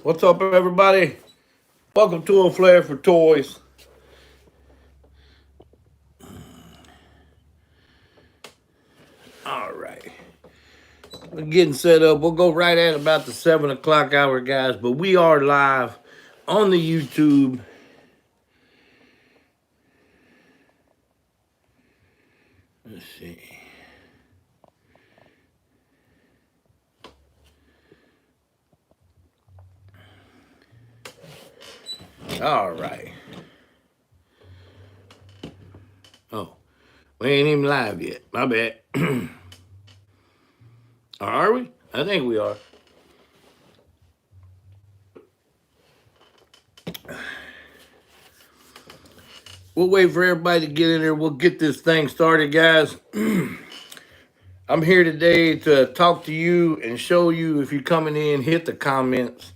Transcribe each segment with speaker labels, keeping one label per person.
Speaker 1: What's up, everybody? Welcome to A Flair for Toys. All right. We're getting set up. We'll go right at about the 7 o'clock hour, guys. But we are live on the YouTube. Let's see. All right. Oh, we ain't even live yet. My bad. Are we? I think we are. We'll wait for everybody to get in there. We'll get this thing started, guys. I'm here today to talk to you and show you if you're coming in, hit the comments,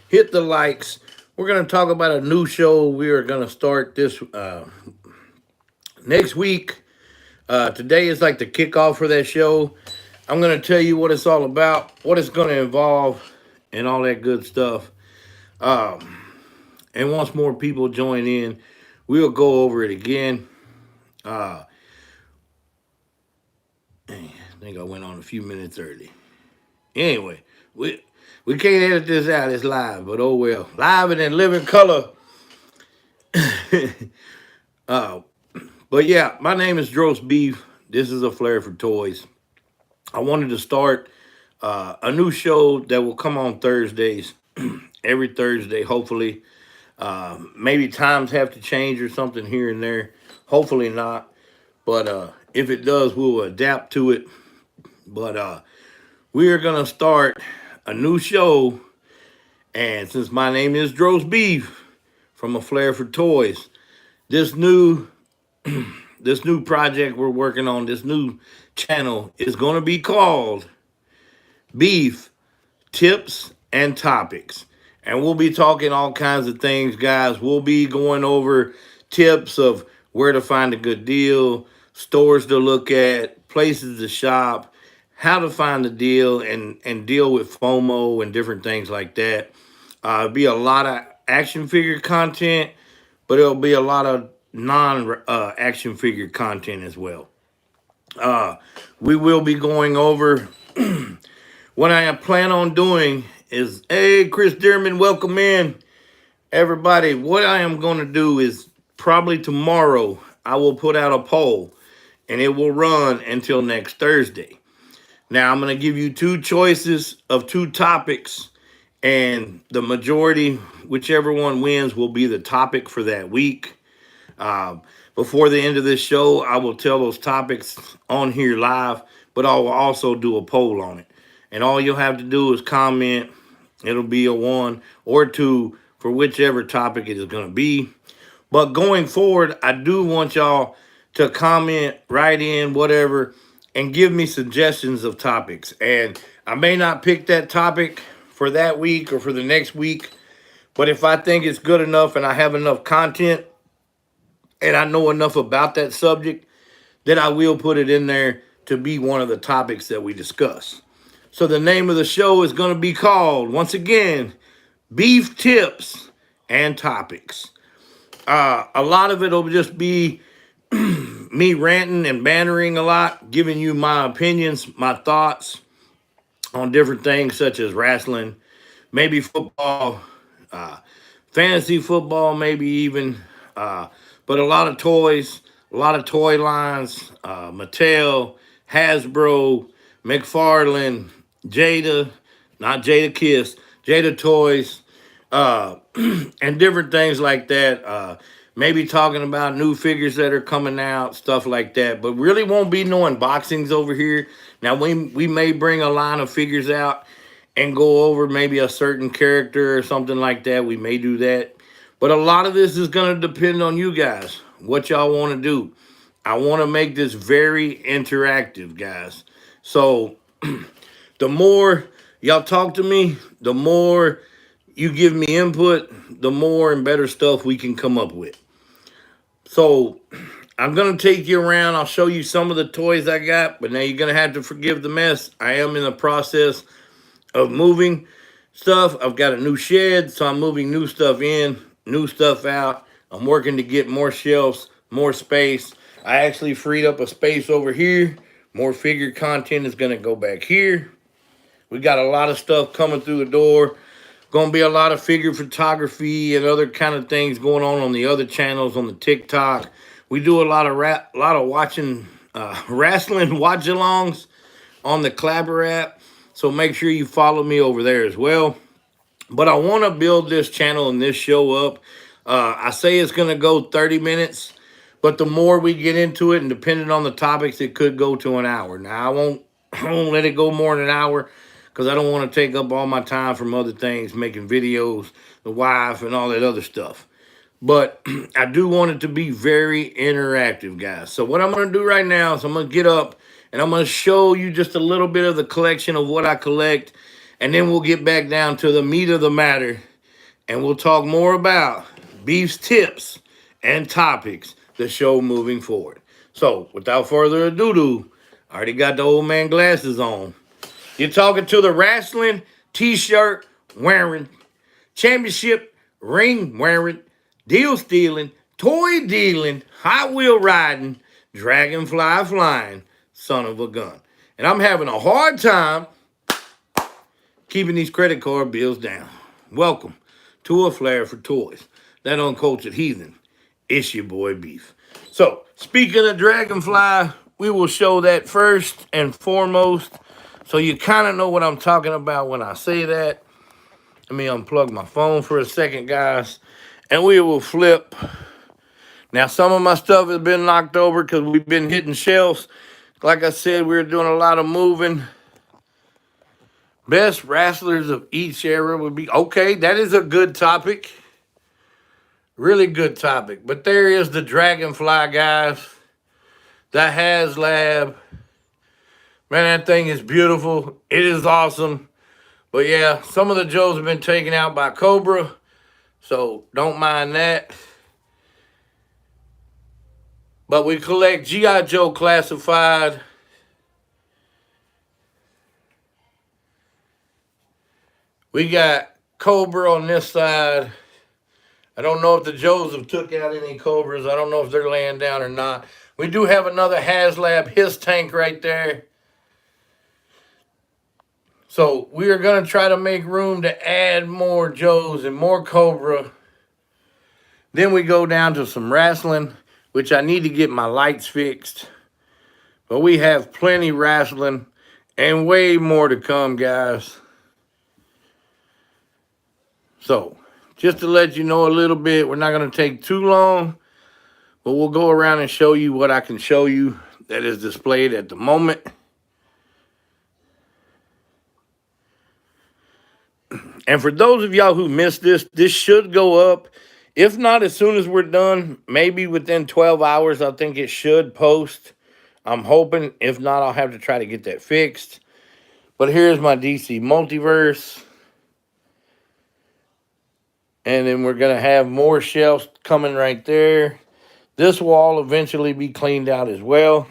Speaker 1: hit the likes. We're going to talk about a new show we are going to start this next week. Today is like the kickoff for that show. I'm going to tell you what it's all about, what it's going to involve, and all that good stuff. And once more people join in, we'll go over it again. I think I went on a few minutes early. Anyway, we can't edit this out. It's live, but oh well. Live and in living color. But yeah, my name is Dros Beef. This is A Flair for Toys. I wanted to start a new show that will come on Thursdays, every Thursday, hopefully. Maybe times have to change or something here and there. Hopefully not. But if it does, we'll adapt to it. But we are going to start a new show. And since my name is Dros Beef from A Flair for Toys, this new project we're working on, this new channel is going to be called Beef Tips and Topics. And we'll be talking all kinds of things, guys. We'll be going over tips of where to find a good deal, stores to look at, places to shop, how to find the deal, and deal with FOMO and different things like that. It'll be a lot of action figure content, but it'll be a lot of non-action figure content as well. We will be going over what I plan on doing is, hey, Chris Dearman, welcome in. Everybody, what I am going to do is probably tomorrow, I will put out a poll, and it will run until next Thursday. Now, I'm going to give you two choices of two topics, and the majority, whichever one wins, will be the topic for that week. Before the end of this show, I will tell those topics on here live, but I will also do a poll on it. And all you'll have to do is comment. It'll be a 1 or 2 for whichever topic it is going to be. But going forward, I do want y'all to comment, write in, whatever, and give me suggestions of topics. And I may not pick that topic for that week or for the next week, but if I think it's good enough and I have enough content and I know enough about that subject, then I will put it in there to be one of the topics that we discuss. So the name of the show is going to be called, once again, Beef Tips and Topics. A lot of it will just be me ranting and bantering a lot, giving you my opinions, my thoughts on different things such as wrestling, maybe football, fantasy football, maybe even, but a lot of toys, a lot of toy lines, Mattel, Hasbro, McFarlane, Jada, not Jada Kiss, Jada Toys, and different things like that. Maybe talking about new figures that are coming out, stuff like that. But really won't be no unboxings over here. Now, we may bring a line of figures out and go over maybe a certain character or something like that. We may do that. But a lot of this is going to depend on you guys, what y'all want to do. I want to make this very interactive, guys. So the more y'all talk to me, the more you give me input, the more and better stuff we can come up with. So I'm going to take you around. I'll show you some of the toys I got, but now you're going to have to forgive the mess. I am in the process of moving. stuff. I've got a new shed, so I'm moving new stuff in, new stuff out. I'm working to get more shelves, more space. I actually freed up a space over here. More figure content is going to go back here. We got a lot of stuff coming through the door. Going to be a lot of figure photography and other kind of things going on the other channels on the TikTok. We do a lot of watching wrestling watch-alongs on the Clabber app. So make sure you follow me over there as well. But I want to build this channel and this show up. I say it's going to go 30 minutes, but the more we get into it, and depending on the topics, it could go to an hour. Now, I won't let it go more than an hour because I don't want to take up all my time from other things, making videos, the wife, and all that other stuff. But I do want it to be very interactive, guys. So what I'm going to do right now is I'm going to get up and I'm going to show you just a little bit of the collection of what I collect. And then we'll get back down to the meat of the matter. And we'll talk more about beef's tips and topics, the show moving forward. So without further ado, I already got the old man glasses on. You're talking to the wrestling t-shirt wearing, championship ring wearing, deal stealing, toy dealing, Hot Wheel riding, dragonfly flying, son of a gun. And I'm having a hard time keeping these credit card bills down. Welcome to A Flair for Toys. That uncultured heathen, it's your boy Beef. So, speaking of dragonfly, we will show that first and foremost. So you kind of know what I'm talking about when I say that. Let me unplug my phone for a second, guys. And we will flip. Now, some of my stuff has been knocked over because we've been hitting shelves. Like I said, we're doing a lot of moving. Best wrestlers of each era would be, okay, that is a good topic. Really good topic. But there is the Dragonfly, guys. The HasLab. Man, that thing is beautiful. It is awesome. But yeah, some of the Joes have been taken out by Cobra. So don't mind that. But we collect G.I. Joe Classified. We got Cobra on this side. I don't know if the Joes have took out any Cobras. I don't know if they're laying down or not. We do have another HasLab HissTank right there. So we are going to try to make room to add more Joes and more Cobra. Then we go down to some wrestling, which I need to get my lights fixed. But we have plenty wrestling and way more to come, guys. So, just to let you know a little bit, we're not going to take too long, but we'll go around and show you what I can show you that is displayed at the moment. And for those of y'all who missed this, this should go up. If not as soon as we're done, maybe within 12 hours, I think it should post. I'm hoping. If not, I'll have to try to get that fixed. But here's my DC Multiverse. And then we're going to have more shelves coming right there. This will all eventually be cleaned out as well.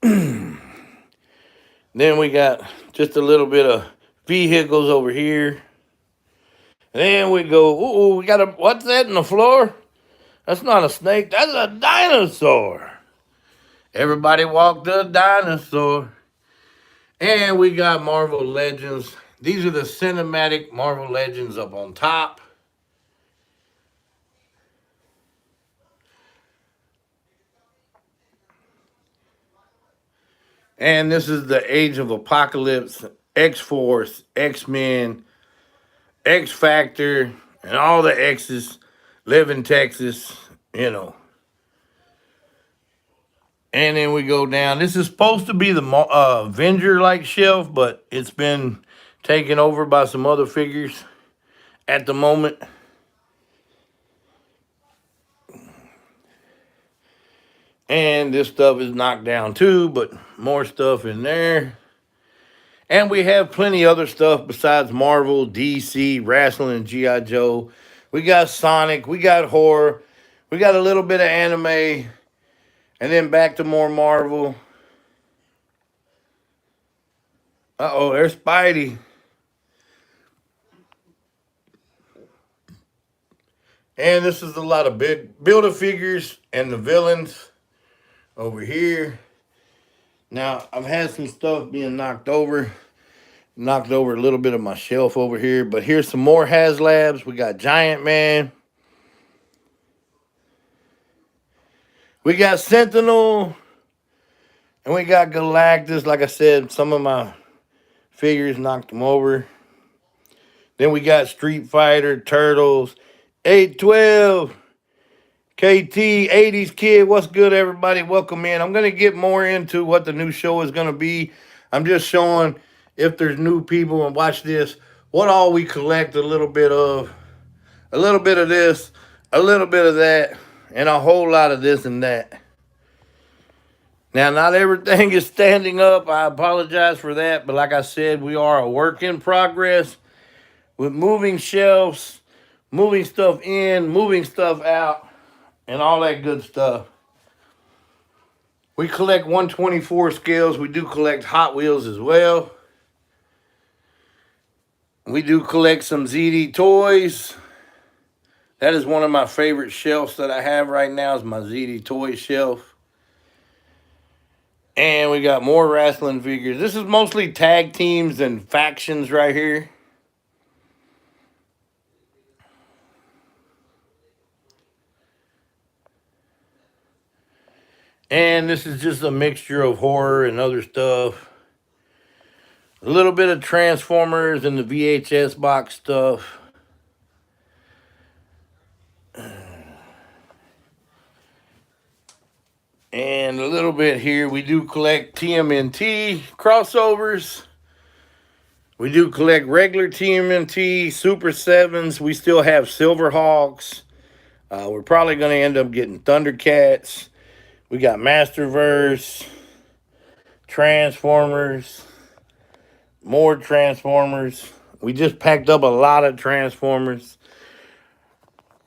Speaker 1: Then we got just a little bit of vehicles over here. And then we go, ooh, we got a, what's that in the floor? That's not a snake, that's a dinosaur. Everybody walk the dinosaur. And we got Marvel Legends. These are the cinematic Marvel Legends up on top. And this is the Age of Apocalypse, X-Force, X-Men, X-Factor, and all the X's live in Texas, you know. And then we go down. This is supposed to be the Avenger-like shelf, but it's been taken over by some other figures at the moment. And this stuff is knocked down too, but more stuff in there. And we have plenty other stuff besides Marvel, DC, wrestling, and G.I. Joe. We got Sonic, we got horror, we got a little bit of anime, and then back to more Marvel. Uh-oh, there's Spidey. And this is a lot of big Build-A-Figures and the villains over here. Now, I've had some stuff being knocked over a little bit of my shelf over here, but here's some more HasLabs. We got Giant Man. We got Sentinel. And we got Galactus. Like I said, some of my figures knocked them over. Then we got Street Fighter, Turtles, 812, KT, 80s Kid. What's good, everybody? Welcome in. I'm going to get more into what the new show is going to be. I'm just showing, if there's new people and watch this, what all we collect a little bit of. A little bit of this, a little bit of that, and a whole lot of this and that. Now, not everything is standing up. I apologize for that. But like I said, we are a work in progress with moving shelves, moving stuff in, moving stuff out, and all that good stuff. We collect 124 scales. We do collect Hot Wheels as well. We do collect some ZD toys. That is one of my favorite shelves that I have right now, is my ZD toy shelf. And we got more wrestling figures. This is mostly tag teams and factions right here. And this is just a mixture of horror and other stuff. A little bit of Transformers and the VHS box stuff. And a little bit here. We do collect TMNT crossovers. We do collect regular TMNT, Super 7s. We still have Silverhawks. We're probably going to end up getting Thundercats. We got Masterverse, Transformers, more Transformers. We just packed up a lot of Transformers.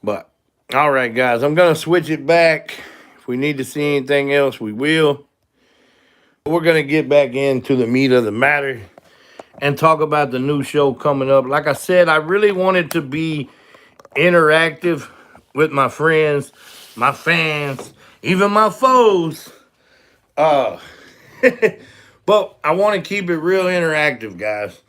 Speaker 1: But, all right, guys, I'm going to switch it back. If we need to see anything else, we will. We're going to get back into the meat of the matter and talk about the new show coming up. Like I said, I really wanted to be interactive with my friends, my fans, even my foes. But I want to keep it real interactive, guys.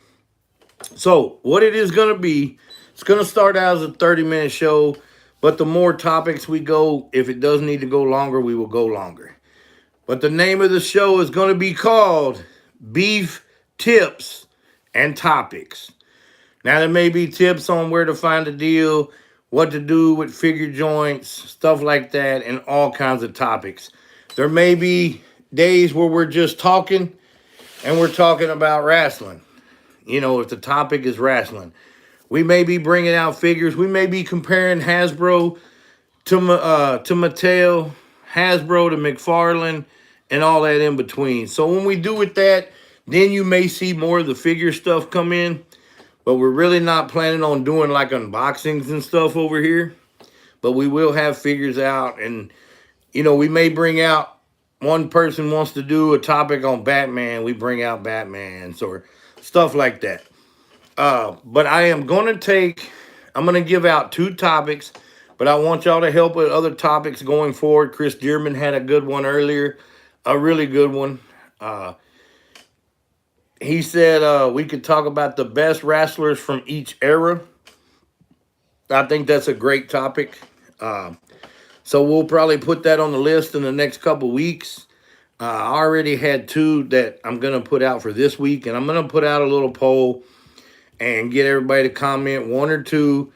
Speaker 1: So what it is going to be, it's going to start out as a 30-minute show, but the more topics we go, if it does need to go longer, we will go longer. But the name of the show is going to be called Beef Tips and Topics. Now, there may be tips on where to find a deal, what to do with figure joints, stuff like that, and all kinds of topics. There may be days where we're just talking, and we're talking about wrestling. You know, if the topic is wrestling. We may be bringing out figures. We may be comparing Hasbro to Mattel, Hasbro to McFarlane, and all that in between. So when we do with that, then you may see more of the figure stuff come in. But we're really not planning on doing like unboxings and stuff over here. But we will have figures out. And, you know, we may bring out, one person wants to do a topic on Batman. We bring out Batmans or stuff like that. But I am going to I'm going to give out 2 topics. But I want y'all to help with other topics going forward. Chris Dearman had a good one earlier. A really good one. He said we could talk about the best wrestlers from each era. I think that's a great topic. So we'll probably put that on the list in the next couple weeks. I already had 2 that I'm going to put out for this week. And I'm going to put out a little poll and get everybody to comment 1 or 2.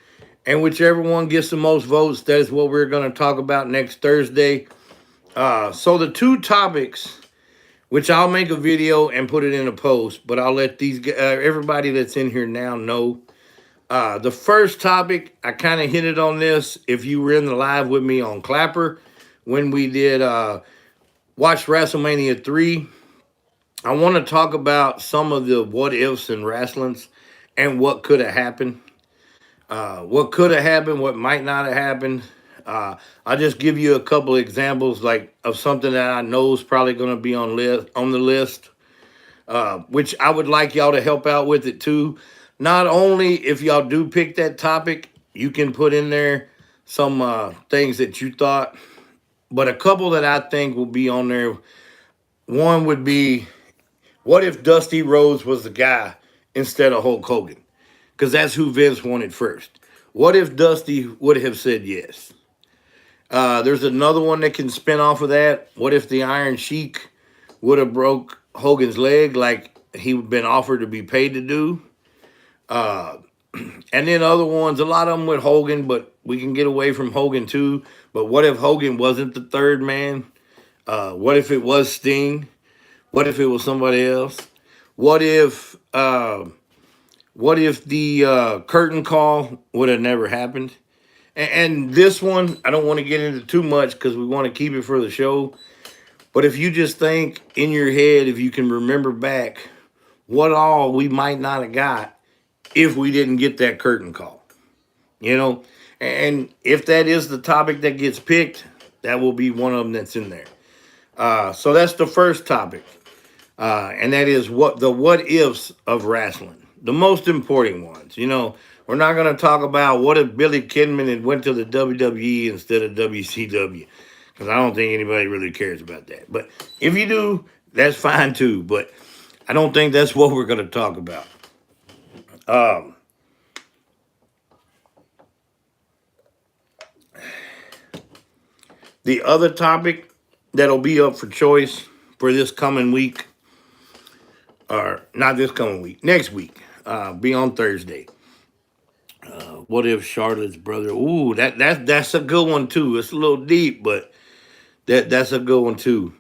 Speaker 1: And whichever one gets the most votes, that is what we're going to talk about next Thursday. So the 2 topics, which I'll make a video and put it in a post, but I'll let these everybody that's in here now know. The first topic, I kind of hinted on this if you were in the live with me on Clapper when we did watch WrestleMania 3. I want to talk about some of the what ifs in wrestlings and what could have happened. What could have happened, what might not have happened. I'll just give you a couple examples like of something that I know is probably going to be on the list, which I would like y'all to help out with it too. Not only if y'all do pick that topic, you can put in there some things that you thought, but a couple that I think will be on there. One would be, what if Dusty Rhodes was the guy instead of Hulk Hogan? Because that's who Vince wanted first. What if Dusty would have said yes? There's another one that can spin off of that. What if the Iron Sheik would have broke Hogan's leg like he'd been offered to be paid to do? Uh, and then other ones, a lot of them with Hogan, but we can get away from Hogan too. But what if Hogan wasn't the third man? What if it was Sting? What if it was somebody else? What if what if the curtain call would have never happened? And this one, I don't want to get into too much because we want to keep it for the show. But if you just think in your head, if you can remember back, what all we might not have got if we didn't get that curtain call, you know? And if that is the topic that gets picked, that will be one of them that's in there. So that's the first topic. And that is what ifs of wrestling, the most important ones. You know, we're not going to talk about what if Billy Kidman had went to the WWE instead of WCW, because I don't think anybody really cares about that. But if you do, that's fine too. But I don't think that's what we're going to talk about. The other topic that'll be up for choice for this coming week, or not this coming week, next week, be on Thursday. What if Charlotte's brother? Ooh, that's a good one too. It's a little deep, but that's a good one too.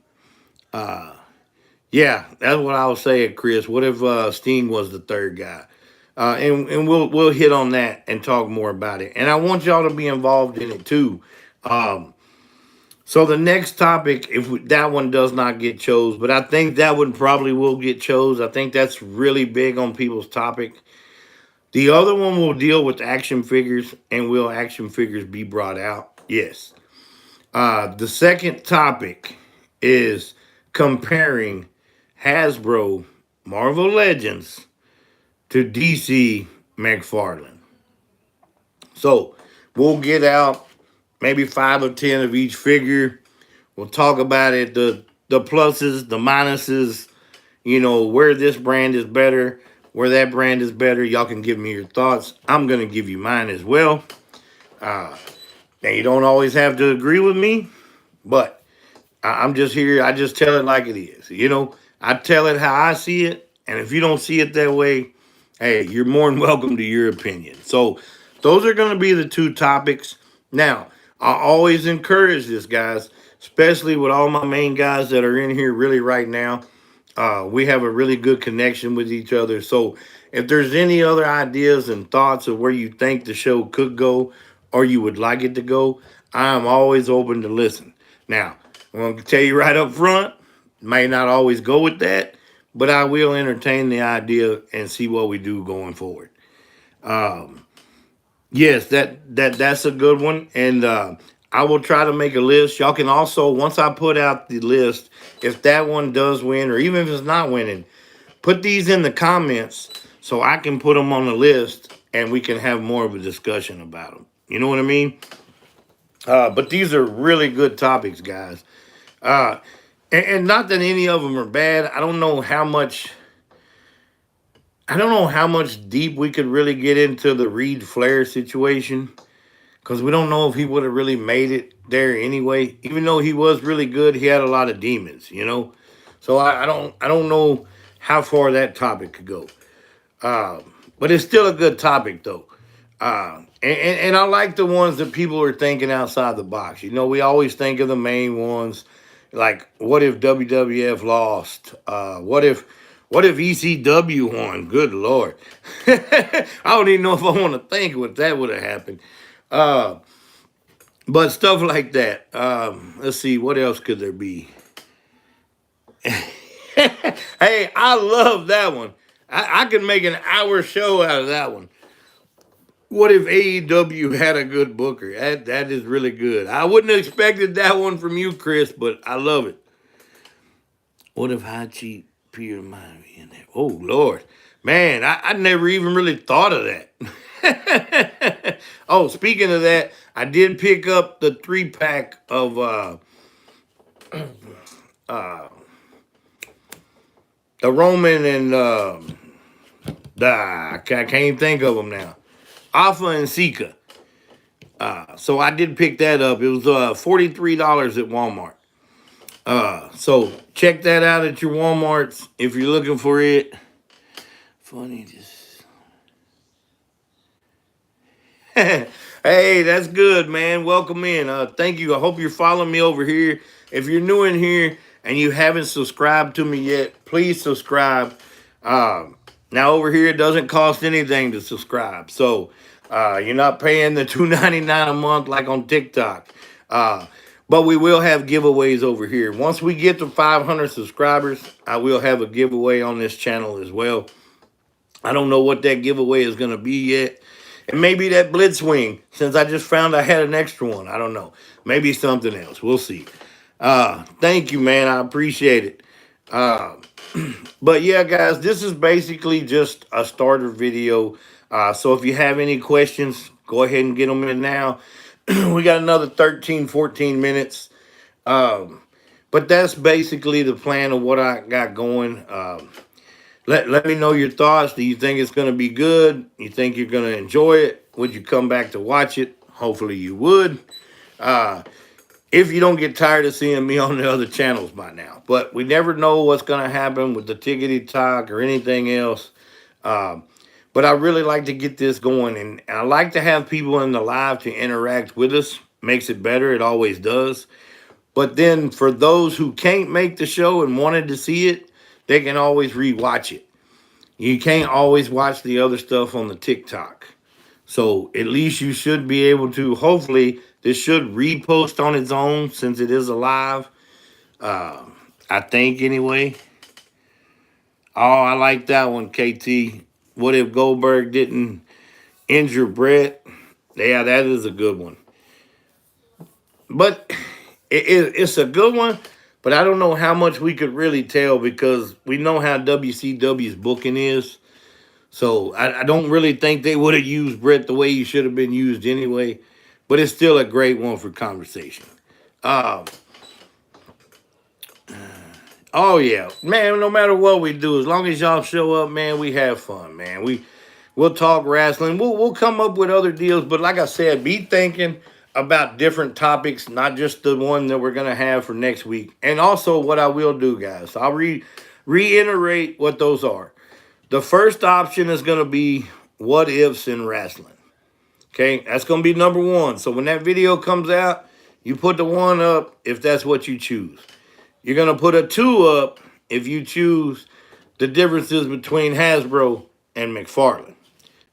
Speaker 1: Yeah, that's what I was saying, Chris. What if Sting was the third guy? And we'll hit on that and talk more about it. And I want y'all to be involved in it too. Um, so the next topic, that one does not get chose, but I think that one probably will get chose. I think that's really big on people's topic. The other one will deal with action figures, and will action figures be brought out? Yes. The second topic is comparing Hasbro Marvel Legends to DC McFarlane. So we'll get out maybe 5 or 10 of each figure. We'll talk about it, the pluses, the minuses, you know, where this brand is better, where that brand is better. Y'all can give me your thoughts. I'm going to give you mine as well. Now, you don't always have to agree with me, but I'm just here. I just tell it like it is. You know, I tell it how I see it. And if you don't see it that way, hey, you're more than welcome to your opinion. So those are going to be the two topics. Now, I always encourage this, guys, especially with all my main guys that are in here really right now. We have a really good connection with each other. So if there's any other ideas and thoughts of where you think the show could go or you would like it to go, I'm always open to listen. Now, I'm going to tell you right up front, may not always go with that, but I will entertain the idea and see what we do going forward. Yes, that's a good one, and I will try to make a list. Y'all can also, once I put out the list, if that one does win, or even if it's not winning, put these in the comments so I can put them on the list and we can have more of a discussion about them. You know what I mean? But these are really good topics, guys. And not that any of them are bad. I don't know how much deep we could really get into the Reed Flair situation, because we don't know if he would have really made it there anyway. Even though he was really good, he had a lot of demons, you know. So I don't know how far that topic could go. But it's still a good topic though. And I like the ones that people are thinking outside the box. You know, we always think of the main ones, like what if WWF lost? What if ECW won? Good Lord. I don't even know if I want to think what that would have happened. Uh, but stuff like that. Let's see, what else could there be? Hey, I love that one. I could make an hour show out of that one. What if AEW had a good booker? That is really good. I wouldn't have expected that one from you, Chris, but I love it. What if Hachi Peter might be in there? Oh Lord, man, I never even really thought of that. Oh, speaking of that, I did pick up the 3-pack of the Roman and I can't even think of them now. Alpha and Sika. So I did pick that up. It was $43 at Walmart. So check that out at your Walmarts if you're looking for it. Funny just. Hey, that's good, man. Welcome in. Thank you. I hope you're following me over here. If you're new in here and you haven't subscribed to me yet, please subscribe. Now over here, it doesn't cost anything to subscribe. So you're not paying the $2.99 a month like on TikTok. But we will have giveaways over here. Once we get to 500 subscribers, I will have a giveaway on this channel as well. I don't know what that giveaway is going to be yet. It may be that Blitzwing, since I just found I had an extra one. I don't know. Maybe something else. We'll see. Thank you, man. I appreciate it. But yeah, guys, this is basically just a starter video. So if you have any questions, go ahead and get them in now. We got another 13, 14 minutes. But that's basically the plan of what I got going. Let me know your thoughts. Do you think it's going to be good? You think you're going to enjoy it? Would you come back to watch it? Hopefully you would. If you don't get tired of seeing me on the other channels by now. But we never know what's going to happen with the Tickety Talk or anything else. But I really like to get this going. And I like to have people in the live to interact with us. Makes it better. It always does. But then for those who can't make the show and wanted to see it, they can always rewatch it. You can't always watch the other stuff on the TikTok. So at least you should be able to, hopefully, this should repost on its own since it is alive. I think anyway. Oh, I like that one, KT. What if Goldberg didn't injure Brett? Yeah, that is a good one. But it's a good one. But I don't know how much we could really tell because we know how WCW's booking is. So I don't really think they would have used Brett the way he should have been used anyway. But it's still a great one for conversation. Oh, yeah. Man, no matter what we do, as long as y'all show up, man, we have fun, man. We'll talk wrestling. We'll come up with other deals. But like I said, be thinking about different topics, not just the one that we're going to have for next week. And also what I will do, guys, I'll reiterate what those are. The first option is going to be what ifs in wrestling. Okay, that's going to be number one. So when that video comes out, you put the 1 up if that's what you choose. You're going to put a 2 up if you choose the differences between Hasbro and McFarlane.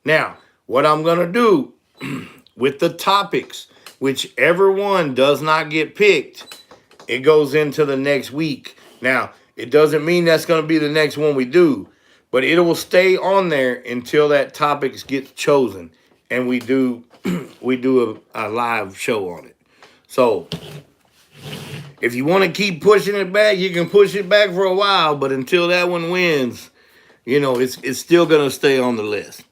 Speaker 1: Now, what I'm going to do with the topics, whichever one does not get picked, it goes into the next week. Now, it doesn't mean that's going to be the next one we do, but it will stay on there until that topic gets chosen and we do a live show on it. So, if you want to keep pushing it back, you can push it back for a while, but until that one wins, you know, it's still going to stay on the list.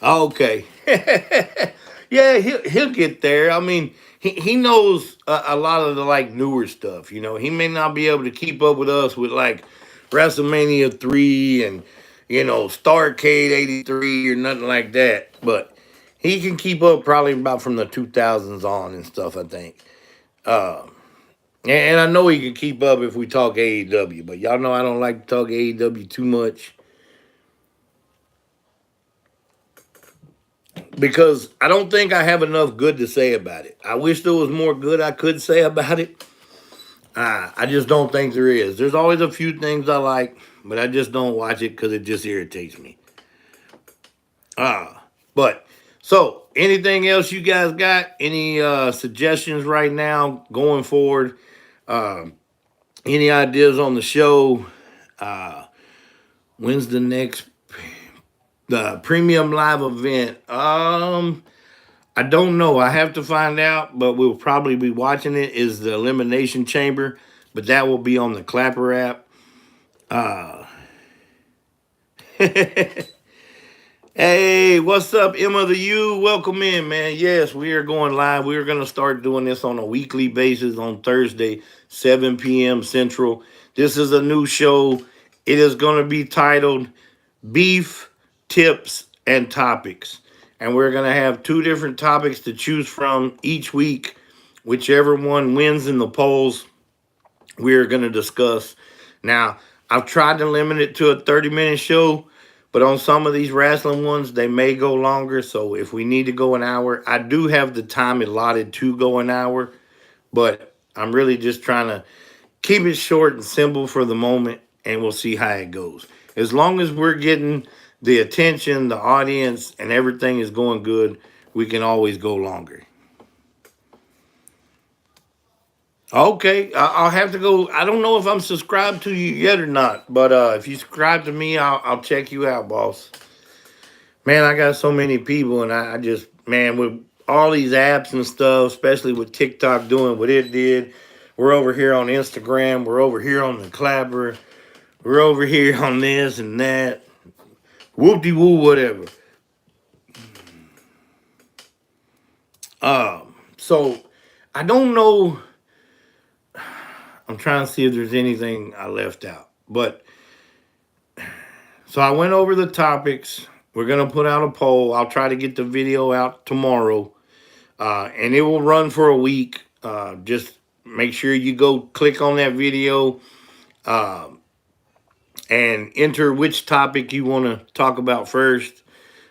Speaker 1: Okay. Yeah, he'll get there. I mean, he knows a lot of the like newer stuff. You know, he may not be able to keep up with us with like WrestleMania 3 and Starrcade 83 or nothing like that, but he can keep up probably about from the 2000s on and stuff, I think. And I know he can keep up if we talk AEW, but y'all know I don't like to talk AEW too much. Because I don't think I have enough good to say about it. I wish there was more good I could say about it. I just don't think there is. There's always a few things I like, but I just don't watch it because it just irritates me. But, so, anything else you guys got? Any suggestions right now going forward? Any ideas on the show? When's the next premium live event? I don't know. I have to find out, but we'll probably be watching it. Is the Elimination Chamber, but that will be on the Clapper app. Hey, what's up, Emma the U? Welcome in, man. Yes, we are going live. We are going to start doing this on a weekly basis on Thursday, 7 p.m. Central. This is a new show. It is going to be titled Beef, Tips, and Topics. And we're going to have two different topics to choose from each week. Whichever one wins in the polls, we're going to discuss. Now, I've tried to limit it to a 30-minute show, but on some of these wrestling ones, they may go longer. So if we need to go an hour, I do have the time allotted to go an hour, but I'm really just trying to keep it short and simple for the moment, and we'll see how it goes. As long as we're getting the attention, the audience, and everything is going good, we can always go longer. Okay, I'll have to go. I don't know if I'm subscribed to you yet or not, but if you subscribe to me, I'll check you out, boss. Man, I got so many people, and I just, man, with all these apps and stuff, especially with TikTok doing what it did, we're over here on Instagram, we're over here on the Clapper, we're over here on this and that, whoop-de-woo, whatever. So I don't know. I'm trying to see if there's anything I left out, but so I went over the topics. We're gonna put out a poll. I'll try to get the video out tomorrow, and it will run for a week. Just make sure you go click on that video uh, and enter which topic you want to talk about first.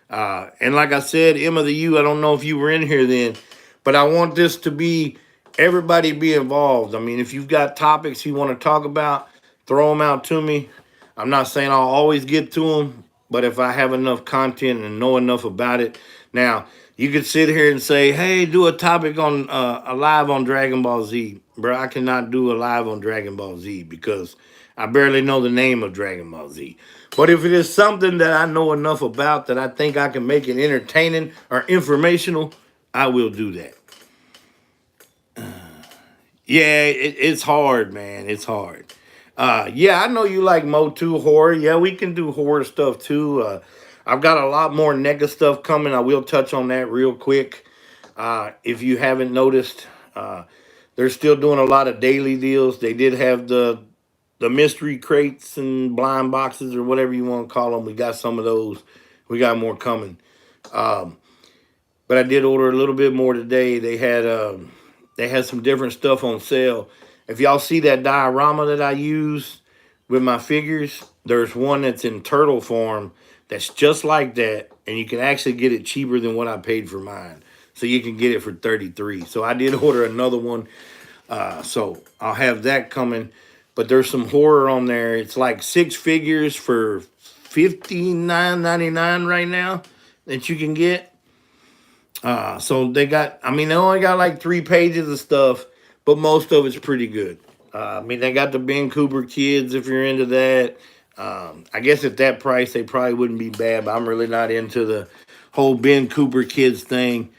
Speaker 1: And like I said, Emma the U, I don't know if you were in here then, but I want this to be everybody be involved. I mean, if you've got topics you want to talk about, throw them out to me. I'm not saying I'll always get to them, but if I have enough content and know enough about it, now you could sit here and say, "Hey, do a topic on a live on Dragon Ball Z," bro. I cannot do a live on Dragon Ball Z because I barely know the name of Dragon Ball Z. But if it is something that I know enough about that I think I can make it entertaining or informational, I will do that. Yeah, it's hard, man. It's hard. Yeah, I know you like Mo2 horror. Yeah, we can do horror stuff too. I've got a lot more NECA stuff coming. I will touch on that real quick. If you haven't noticed, they're still doing a lot of daily deals. They did have the mystery crates and blind boxes or whatever you want to call them. We got some of those. We got more coming. Um, but I did order a little bit more today. They had some different stuff on sale. If y'all see that diorama that I use with my figures, there's one that's in turtle form that's just like that, and you can actually get it cheaper than what I paid for mine. So you can get it for 33. So I did order another one. So I'll have that coming. But there's some horror on there. It's like 6 figures for $59.99 right now that you can get. So they got, I mean, they only got like 3 pages of stuff, but most of it's pretty good. I mean, they got the Ben Cooper kids if you're into that. I guess at that price, they probably wouldn't be bad, but I'm really not into the whole Ben Cooper kids thing.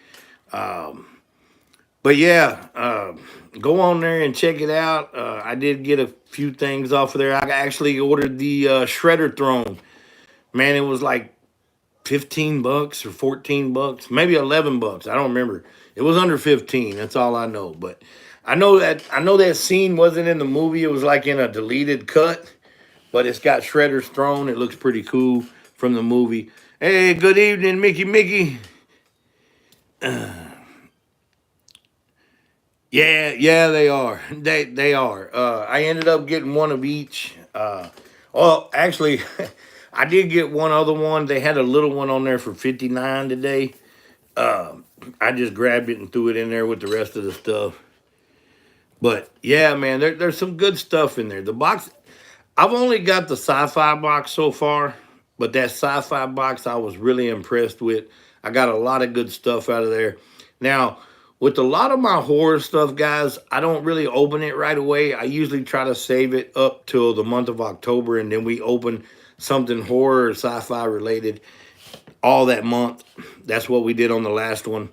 Speaker 1: But yeah, go on there and check it out. I did get a few things off of there. I actually ordered the Shredder Throne. Man, it was like 15 bucks or 14 bucks, maybe 11 bucks. I don't remember. It was under 15. That's all I know. But I know that scene wasn't in the movie. It was like in a deleted cut, but it's got Shredder's throne. It looks pretty cool from the movie. Hey, good evening, Mickey. Yeah, they are. They are. I ended up getting one of each. Well, actually, I did get one other one. They had a little one on there for 59 today. I just grabbed it and threw it in there with the rest of the stuff. But yeah, man, there's some good stuff in there. The box, I've only got the sci-fi box so far, but that sci-fi box I was really impressed with. I got a lot of good stuff out of there. Now, with a lot of my horror stuff, guys, I don't really open it right away. I usually try to save it up till the month of October, and then we open something horror or sci-fi related all that month. That's what we did on the last one.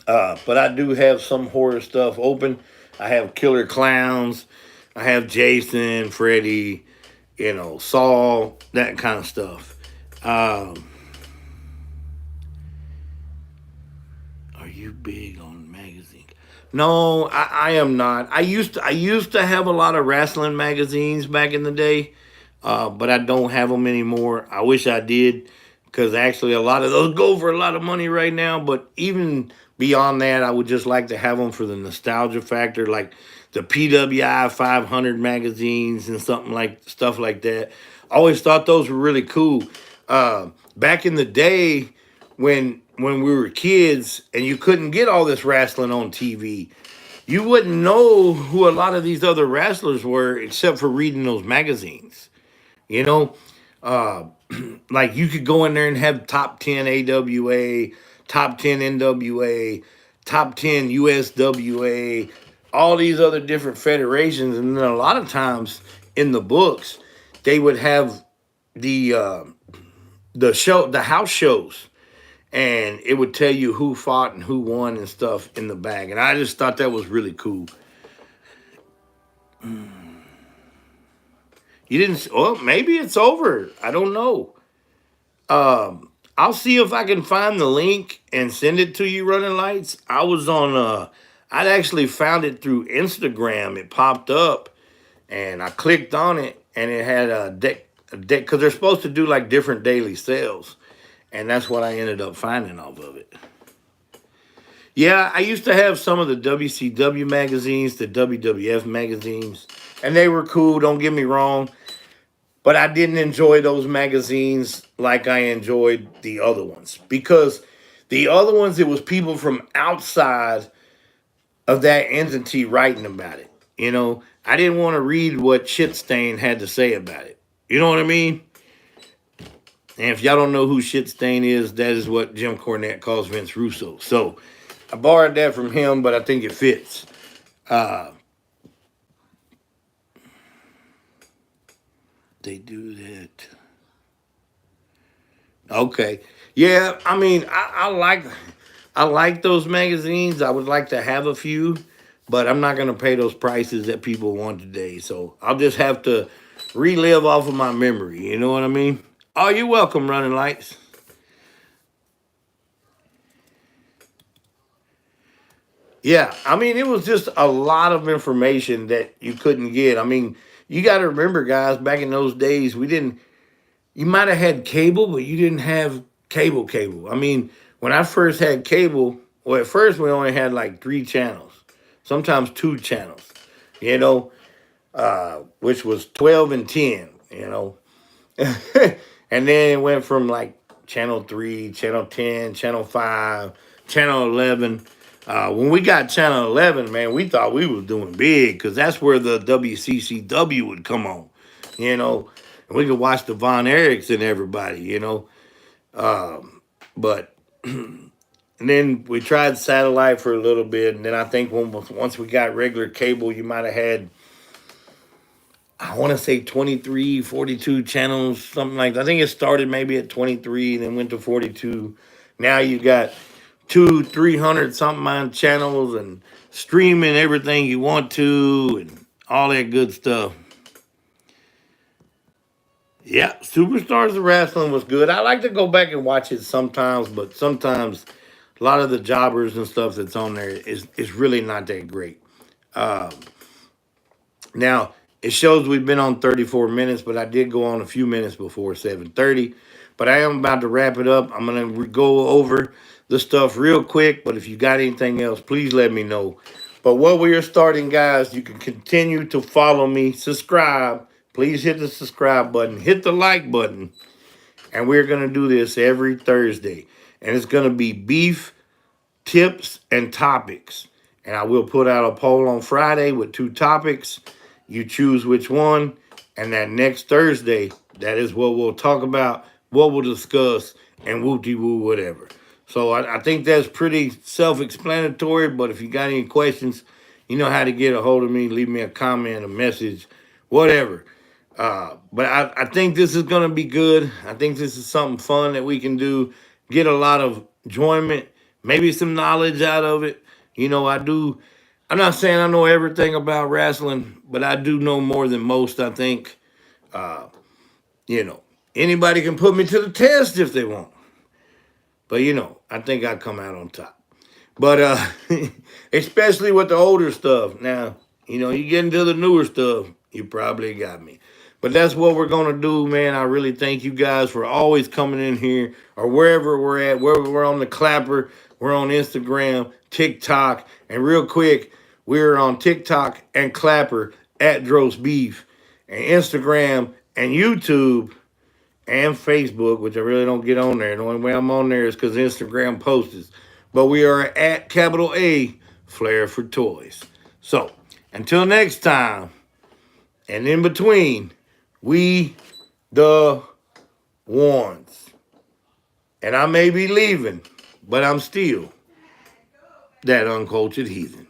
Speaker 1: But I do have some horror stuff open. I have Killer Clowns. I have Jason, Freddy. Saul, that kind of stuff. Um, are you big on magazines? No, I am not. I used to have a lot of wrestling magazines back in the day, but I don't have them anymore. I wish I did, because actually a lot of those go for a lot of money right now. But even beyond that, I would just like to have them for the nostalgia factor, like the PWI 500 magazines and something like stuff like that. I always thought those were really cool. Back in the day, when we were kids and you couldn't get all this wrestling on TV, you wouldn't know who a lot of these other wrestlers were except for reading those magazines. You know, uh, like you could go in there and have top 10 AWA, top 10 NWA, top 10 USWA, all these other different federations. And then a lot of times in the books, they would have the house shows, and it would tell you who fought and who won and stuff in the bag. And I just thought that was really cool. You didn't? Well, maybe it's over. I don't know. I'll see if I can find the link and send it to you, Running Lights. I'd actually found it through Instagram. It popped up, and I clicked on it, and it had a deck, because they're supposed to do like different daily sales, and that's what I ended up finding off of it. Yeah, I used to have some of the WCW magazines, the WWF magazines, and they were cool, don't get me wrong, but I didn't enjoy those magazines like I enjoyed the other ones, because the other ones, it was people from outside of that entity writing about it. I didn't want to read what Shitstain had to say about it. You know what I mean? And if y'all don't know who Shitstain is, that is what Jim Cornette calls Vince Russo. So I borrowed that from him, but I think it fits. Uh, they do that. Okay. Yeah, I mean, I like those magazines. I would like to have a few, but I'm not gonna pay those prices that people want today. So I'll just have to relive off of my memory. You know what I mean? Oh, you're welcome, Running Lights. Yeah, I mean, it was just a lot of information that you couldn't get. I mean, you got to remember, guys, back in those days, we didn't. You might have had cable, but you didn't have cable. I mean, when I first had cable, well, at first we only had like three channels, sometimes two channels, you know, which was 12 and 10, and then it went from like channel 3, channel 10, channel 5, channel 11. When we got channel 11, man, we thought we was doing big, because that's where the WCCW would come on, you know, and we could watch the Von Erichs and everybody. But and then we tried satellite for a little bit, and then I think once we got regular cable, you might have had, I want to say 23, 42 channels, something like that. I think it started maybe at 23 and then went to 42. Now you got 300 something on channels and streaming everything you want to and all that good stuff. Yeah, Superstars of Wrestling was good. I like to go back and watch it sometimes, but sometimes a lot of the jobbers and stuff that's on there is really not that great. Uh, Now, it shows we've been on 34 minutes, but I did go on a few minutes before 7:30. But I am about to wrap it up. I'm going to go over the stuff real quick, but if you got anything else, please let me know. But what we are starting, guys, you can continue to follow me, subscribe. Please hit the subscribe button, hit the like button, and we're going to do this every Thursday. And it's going to be beef tips and topics. And I will put out a poll on Friday with two topics. You choose which one. And that next Thursday, that is what we'll talk about, what we'll discuss, and woo-de-woo, whatever. So I think that's pretty self-explanatory. But if you got any questions, you know how to get a hold of me. Leave me a comment, a message, whatever. But I think this is going to be good. I think this is something fun that we can do. Get a lot of enjoyment, maybe some knowledge out of it. I do. I'm not saying I know everything about wrestling, but I do know more than most, I think. You know, anybody can put me to the test if they want. But you know, I think I come out on top. But especially with the older stuff. Now, you know, you get into the newer stuff, you probably got me. But that's what we're gonna do, man. I really thank you guys for always coming in here or wherever we're at, wherever we're on the Clapper, we're on Instagram, TikTok, and real quick, we're on TikTok and Clapper at Dros Beef, and Instagram and YouTube and Facebook, which I really don't get on there. The only way I'm on there is because Instagram posts. But we are at capital A Flair for Toys. So until next time, and in between, we the ones. And I may be leaving, but I'm still that uncultured heathen.